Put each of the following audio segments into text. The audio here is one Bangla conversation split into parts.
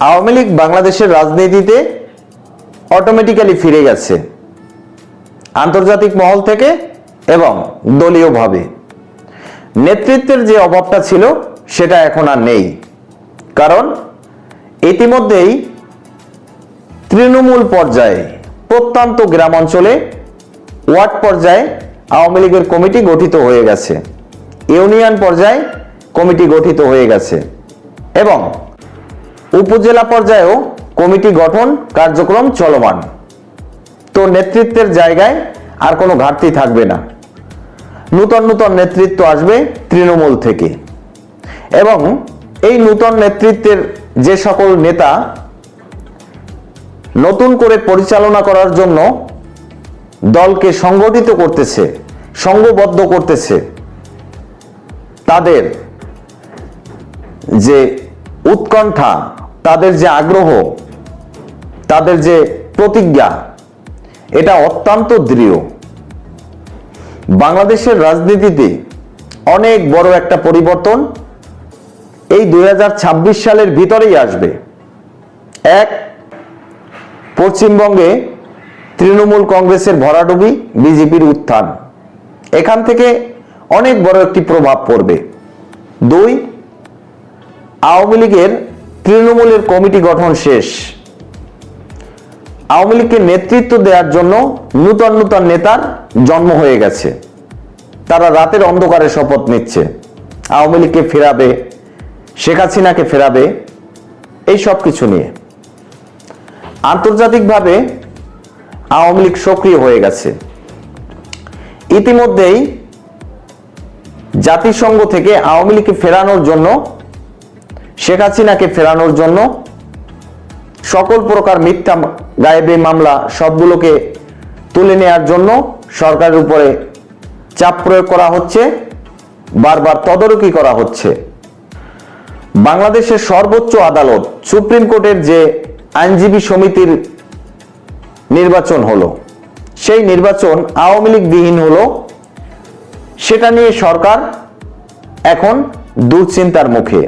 আওয়ামী লীগ বাংলাদেশের রাজনীতিতে অটোমেটিক্যালি ফিরে গেছে, আন্তর্জাতিক মহল থেকে এবং দলীয়ভাবে। নেতৃত্বের যে অভাবটা ছিল সেটা এখন আর নেই, কারণ ইতিমধ্যেই তৃণমূল পর্যায়ে প্রত্যন্ত গ্রাম অঞ্চলে ওয়ার্ড পর্যায়ে আওয়ামী লীগের কমিটি গঠিত হয়ে গেছে, ইউনিয়ন পর্যায়ে কমিটি গঠিত হয়ে গেছে এবং উপজেলা পর্যায়েও কমিটি গঠন কার্যক্রম চলমান। তো নেতৃত্বের জায়গায় আর কোনো ঘাটতি থাকবে না। নূতন নূতন নেতৃত্ব আসবে তৃণমূল থেকে এবং এই নূতন নেতৃত্বের যে সকল নেতা নতুন করে পরিচালনা করার জন্য দলকে সংগঠিত করতেছে, সংঘবদ্ধ করতেছে, তাদের যে উৎকণ্ঠা, তাদের যে আগ্রহ, তাদের যে প্রতিজ্ঞা, এটা অত্যন্ত দৃঢ়। বাংলাদেশের রাজনীতিতে অনেক বড় একটা পরিবর্তন এই 2026 সালের ভিতরেই আসবে। এক, পশ্চিমবঙ্গে তৃণমূল কংগ্রেসের ভরাডুবি, বিজেপির উত্থান, এখান থেকে অনেক বড় একটি প্রভাব পড়বে। দুই, আওয়ামী লীগের তৃণমূলের কমিটি গঠন শেষ, আওয়ামী লীগকে নেতৃত্ব দেওয়ার জন্য নূতন নূতন নেতার জন্ম হয়ে গেছে। তারা রাতের অন্ধকারে শপথ নিচ্ছে, আওয়ামী লীগকে ফেরাবে, শেখ হাসিনাকে ফেরাবে, এই সব কিছু নিয়ে। আন্তর্জাতিকভাবে আওয়ামী লীগ সক্রিয় হয়ে গেছে। ইতিমধ্যেই জাতিসংঘ থেকে আওয়ামী লীগকে ফেরানোর জন্য, শেখ হাসিনাকে ফেরানোর জন্য সকল প্রকার মিথ্যা গায়েবী মামলা সবগুলোকে তুলে নেওয়ার জন্য সরকারের উপরে চাপ প্রয়োগ করা হচ্ছে, বারবার তদারকি করা হচ্ছে। বাংলাদেশের সর্বোচ্চ আদালত সুপ্রিম কোর্টের যে আইনজীবী সমিতির নির্বাচন হলো, সেই নির্বাচন আওয়ামী লীগ বিহীন হলো, সেটা নিয়ে সরকার এখন দুশ্চিন্তার মুখে।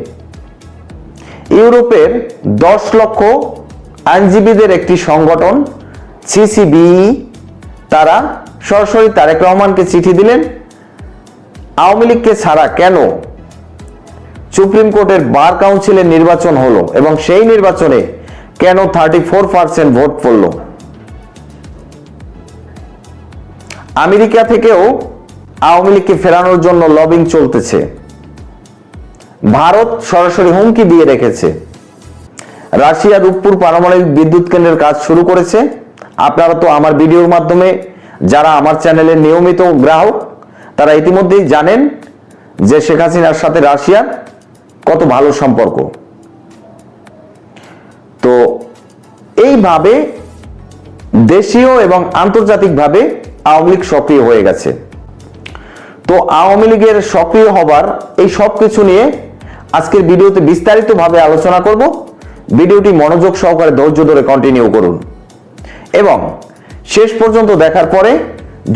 ইউরোপের 10 লক্ষ আইনজীবীদের একটি সংগঠন সিসিবিই, তারা সরাসরি তারেক রহমানকে চিঠি দিলেন, আওয়ামী লীগকে ছাড়া কেন সুপ্রিম কোর্টের বার কাউন্সিলের নির্বাচন হলো এবং সেই নির্বাচনে কেন 34% ভোট পড়ল। আমেরিকা থেকেও আওয়ামী লীগকে ফেরানোর জন্য লবিং চলতেছে। ভারত সরাসরি হুমকি দিয়ে রেখেছে। রাশিয়া রূপপুর পারমাণবিক বিদ্যুৎ কেন্দ্রের কাজ শুরু করেছে। আপনারা তো আমার ভিডিওর মাধ্যমে, যারা আমার চ্যানেলের নিয়মিত গ্রাহক, তারা ইতিমধ্যেই জানেন যে শেখ হাসিনার সাথে রাশিয়ার কত ভালো সম্পর্ক। তো এইভাবে দেশীয় এবং আন্তর্জাতিকভাবে আওয়ামী লীগ সক্রিয় হয়ে গেছে। তো আওয়ামী লীগের সক্রিয় হবার এই সব কিছু নিয়ে আজকের ভিডিওতে বিস্তারিতভাবে আলোচনা করব। ভিডিওটি মনোযোগ সহকারে ধৈর্য ধরে কন্টিনিউ করুন এবং শেষ পর্যন্ত দেখার পরে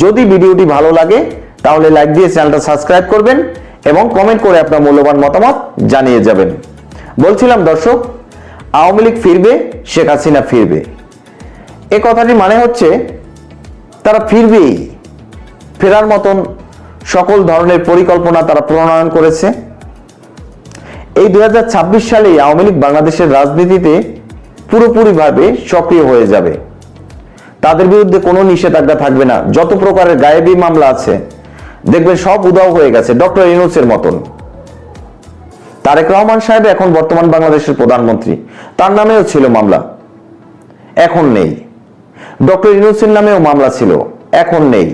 যদি ভিডিওটি ভালো লাগে তাহলে লাইক দিয়ে চ্যানেলটা সাবস্ক্রাইব করবেন এবং কমেন্ট করে আপনার মূল্যবান মতামত জানিয়ে যাবেন। বলছিলাম দর্শক, আওয়ামী লীগ ফিরবে, শেখ হাসিনা ফিরবে, এ কথাটি মানে হচ্ছে তারা ফিরবেই। ফেরার মতন সকল ধরনের পরিকল্পনা তারা প্রণয়ন করেছে। এই 2026 সালেই আওয়ামী লীগ বাংলাদেশের রাজনীতিতে পুরোপুরিভাবে সক্রিয় হয়ে যাবে। তাদের বিরুদ্ধে কোনো নিষেধাজ্ঞা থাকবে না। যত প্রকারের গায়েবী মামলা আছে দেখবেন সব উধাও হয়ে গেছে, ডক্টর ইউনূসের মতন। তারেক রহমান সাহেব এখন বর্তমান বাংলাদেশের প্রধানমন্ত্রী, তার নামেও ছিল মামলা, এখন নেই। ডক্টর ইউনূসের নামেও মামলা ছিল, এখন নেই।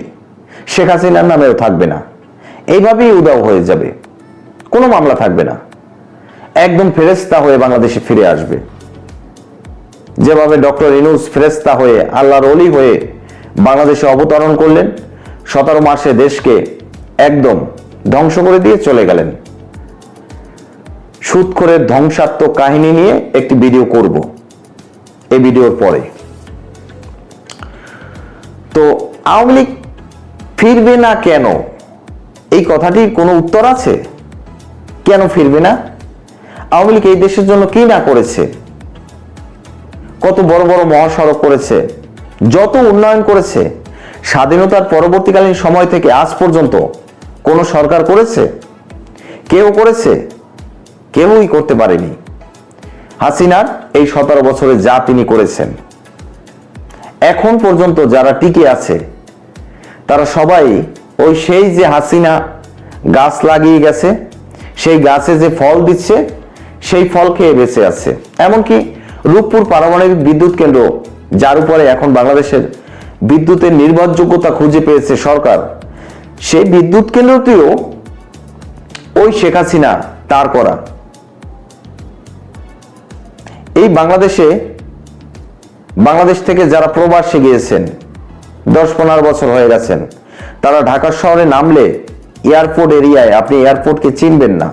শেখ হাসিনার নামেও থাকবে না। এইভাবেই উধাও হয়ে যাবে, কোনো মামলা থাকবে না। একদম ফেরেশতা হয়ে বাংলাদেশে ফিরে আসবে। যেভাবে ডক্টর ইউনূস ফেরেশতা হয়ে, আল্লাহর ওলি হয়ে বাংলাদেশে অবতরণ করলেন, 17 মাসে দেশকে একদম ধ্বংস করে দিয়ে চলে গেলেন। সুদখোরের ধ্বংসাত্মক কাহিনী নিয়ে একটি ভিডিও করব এই ভিডিওর পরে। তো আওয়ামী লীগ ফিরবে না কেন, এই কথাটির কোনো উত্তর আছে? কেন ফিরবে না? আওয়ামী লীগ এই দেশের জন্য কি না করেছে? কত বড় বড় মহাসড়ক করেছে, যত উন্নয়ন করেছে, স্বাধীনতার পরবর্তীকালীন সময় থেকে আজ পর্যন্ত কোন সরকার করেছে? কেউ করেছে? কেউই করতে পারেনি। হাসিনার এই 17 বছরে যা তিনি করেছেন, এখন পর্যন্ত যারা টিকে আছে তারা সবাই ওই সেই যে হাসিনা গাছ লাগিয়ে গেছে, সেই গাছে যে ফল দিচ্ছে সেই ফল খেয়ে বেঁচে আছে। এমনকি রূপপুর পারমাণবিক বিদ্যুৎ কেন্দ্র, যার উপরে এখন বাংলাদেশের বিদ্যুতের নির্ভরযোগ্যতা খুঁজে পেয়েছে সরকার, সেই বিদ্যুৎ কেন্দ্রটিও ওই শেখ হাসিনা তার করা। এই বাংলাদেশ থেকে যারা প্রবাসে গিয়েছেন, 10-15 বছর হয়ে গেছেন, তারা ঢাকা শহরে নামলে এয়ারপোর্ট এরিয়ায় আপনি এয়ারপোর্টকে চিনবেন না।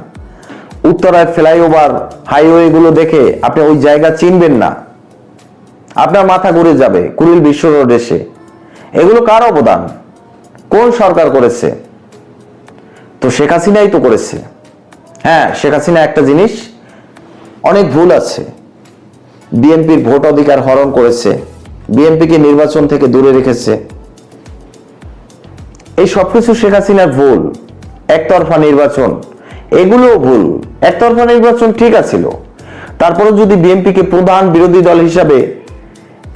উত্তরায় ফ্লাইওভার হাইওয়ে গুলো দেখে আপনি ওই জায়গা চিনবেন না, আপনার মাথা ঘুরে যাবে। কুড়িল বিশ্ব রোড এসে এগুলো কার অবদান? কোন সরকার করেছে? তো শেখ হাসিনাই তো করেছে। হ্যাঁ, শেখ হাসিনা একটা জিনিস অনেক ভুল আছে। বিএনপির ভোট অধিকার হরণ করেছে, বিএনপিকে নির্বাচন থেকে দূরে রেখেছে, এই সবকিছু শেখ হাসিনার ভুল। একতরফা নির্বাচন, এগুলোও ভুল। একতরফা নির্বাচন ঠিক আছিল, তারপরে যদি বিএনপিকে প্রধান বিরোধী দল হিসাবে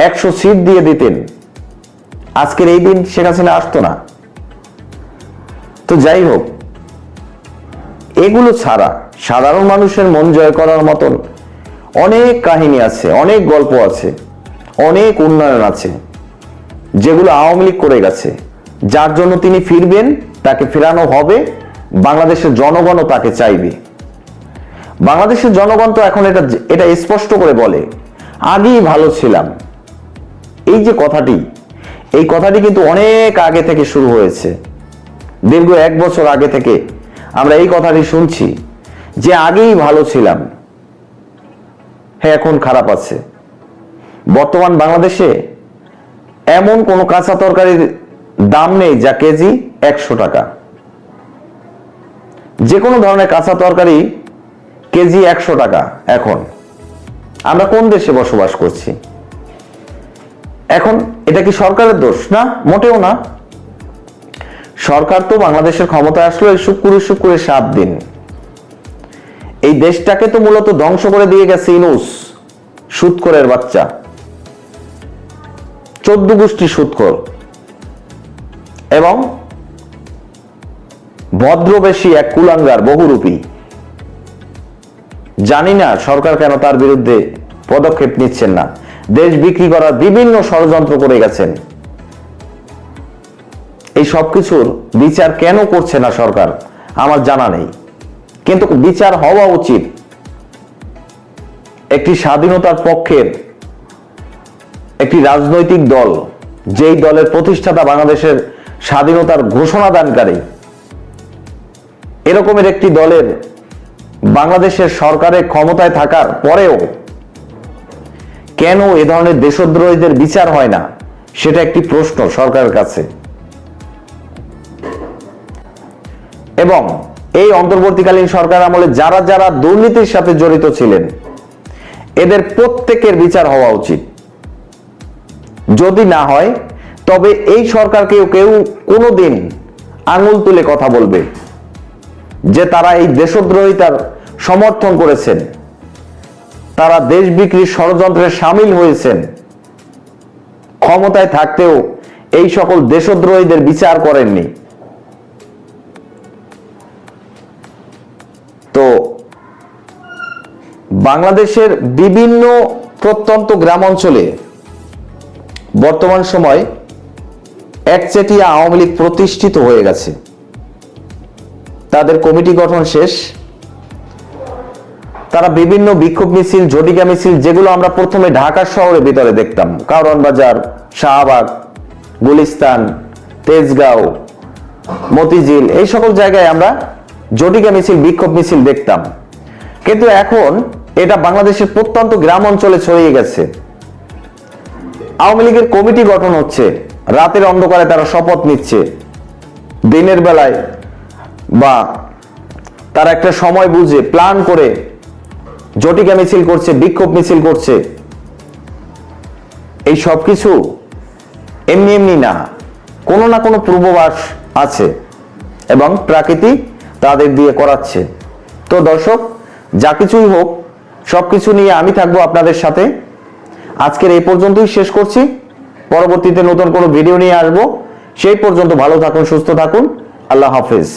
100 সিট দিয়ে দিতেন, আজকের এই দিন শেখ হাসিনা আসতো না। তো যাই হোক, এগুলো ছাড়া সাধারণ মানুষের মন জয় করার মতন অনেক কাহিনী আছে, অনেক গল্প আছে, অনেক উন্নয়ন আছে, যেগুলো আওয়ামী লীগ করে গেছে। যার জন্য তিনি ফিরবেন, তাকে ফেরানো হবে, বাংলাদেশের জনগণও তাকে চাইবে। বাংলাদেশের জনগণ তো এখন এটা স্পষ্ট করে বলে, আগেই ভালো ছিলাম। এই যে কথাটি, এই কথাটি কিন্তু অনেক আগে থেকে শুরু হয়েছে। দীর্ঘ 1 বছর আগে থেকে আমরা এই কথাটি শুনছি যে আগেই ভালো ছিলাম, হ্যাঁ এখন খারাপ আছে। বর্তমান বাংলাদেশে এমন কোন কাঁচা তরকারির দাম নেই যা কেজি 100 টাকা। যে কোনো ধরনের কাঁচা তরকারি কেজি 100 টাকা। এখন আমরা কোন দেশে বসবাস করছি? এখন এটা কি সরকারের দোষ? না, মোটেও না। সরকার তো বাংলাদেশের ক্ষমতায় আসলো এই শুক্রে 7 দিন। এই দেশটাকে তো মূলত ধ্বংস করে দিয়ে গেছে ইনুস, সুদখোরের বাচ্চা, 14 গোষ্ঠী সুদখোর এবং ভদ্রবেশী এক কুলাঙ্গার বহুরূপী। জানি না সরকার কেন তার বিরুদ্ধে পদক্ষেপ নিচ্ছেন না। দেশ বিক্রি করার বিভিন্ন ষড়যন্ত্র করে গেছেন। এই সবকিছুর বিচার কেন করছে না সরকার আমার জানা নেই, কিন্তু বিচার হওয়া উচিত। একটি স্বাধীনতার পক্ষের একটি রাজনৈতিক দল, যেই দলের প্রতিষ্ঠাতা বাংলাদেশের স্বাধীনতার ঘোষণা দানকারী, এরকমের একটি দলের বাংলাদেশের সরকারের ক্ষমতায় থাকার পরেও কেন এ ধরনের দেশদ্রোহীদের বিচার হয় না, সেটা একটি প্রশ্ন সরকারের কাছে। এবং এই অন্তর্বর্তীকালীন সরকার আমলে যারা যারা দুর্নীতির সাথে জড়িত ছিলেন, এদের প্রত্যেকের বিচার হওয়া উচিত। যদি না হয় তবে এই সরকারকে কেউ কোনোদিন আঙুল তুলে কথা বলবে যে তারা এই দেশদ্রোহিতার সমর্থন করেছেন, তারা দেশ বিক্রির ষড়যন্ত্রে সামিল হয়েছেন, ক্ষমতায় থাকতেও এই সকল দেশদ্রোহীদের বিচার করেননি। তো বাংলাদেশের বিভিন্ন প্রত্যন্ত গ্রাম অঞ্চলে বর্তমান সময় একচেটিয়া আওয়ামী লীগ প্রতিষ্ঠিত হয়ে গেছে। তাদের কমিটি গঠন শেষ। তারা বিভিন্ন বিক্ষোভ মিছিল, ঝটিকা মিছিল, যেগুলো আমরা প্রথমে ঢাকা শহরের ভিতরে দেখতাম, কারওয়ান বাজার, শাহবাগ, গুলিস্তান, তেজগাঁও, মতিঝিল, এই সকল জায়গায় আমরা ঝটিকা মিছিল, বিক্ষোভ মিছিল দেখতাম। কিন্তু এখন এটা বাংলাদেশের প্রত্যন্ত গ্রাম অঞ্চলে ছড়িয়ে গেছে। আওয়ামী লীগের কমিটি গঠন হচ্ছে, রাতের অন্ধকারে তারা শপথ নিচ্ছে, দিনের বেলায় বা তারা একটা সময় বুঝে প্ল্যান করে ঝটিকা মিছিল করছে, বিক্ষোভ মিছিল করছে। এই সব কিছু এমনি এমনি না, কোনো না কোনো পূর্ববাস আছে এবং প্রকৃতি তাদের দিয়ে করাচ্ছে। তো দর্শক, যা কিছুই হোক, সবকিছু নিয়ে আমি থাকবো আপনাদের সাথে। আজকের এই পর্যন্তই শেষ করছি। পরবর্তীতে নতুন কোনো ভিডিও নিয়ে আসবো। সেই পর্যন্ত ভালো থাকুন, সুস্থ থাকুন। আল্লাহ হাফেজ।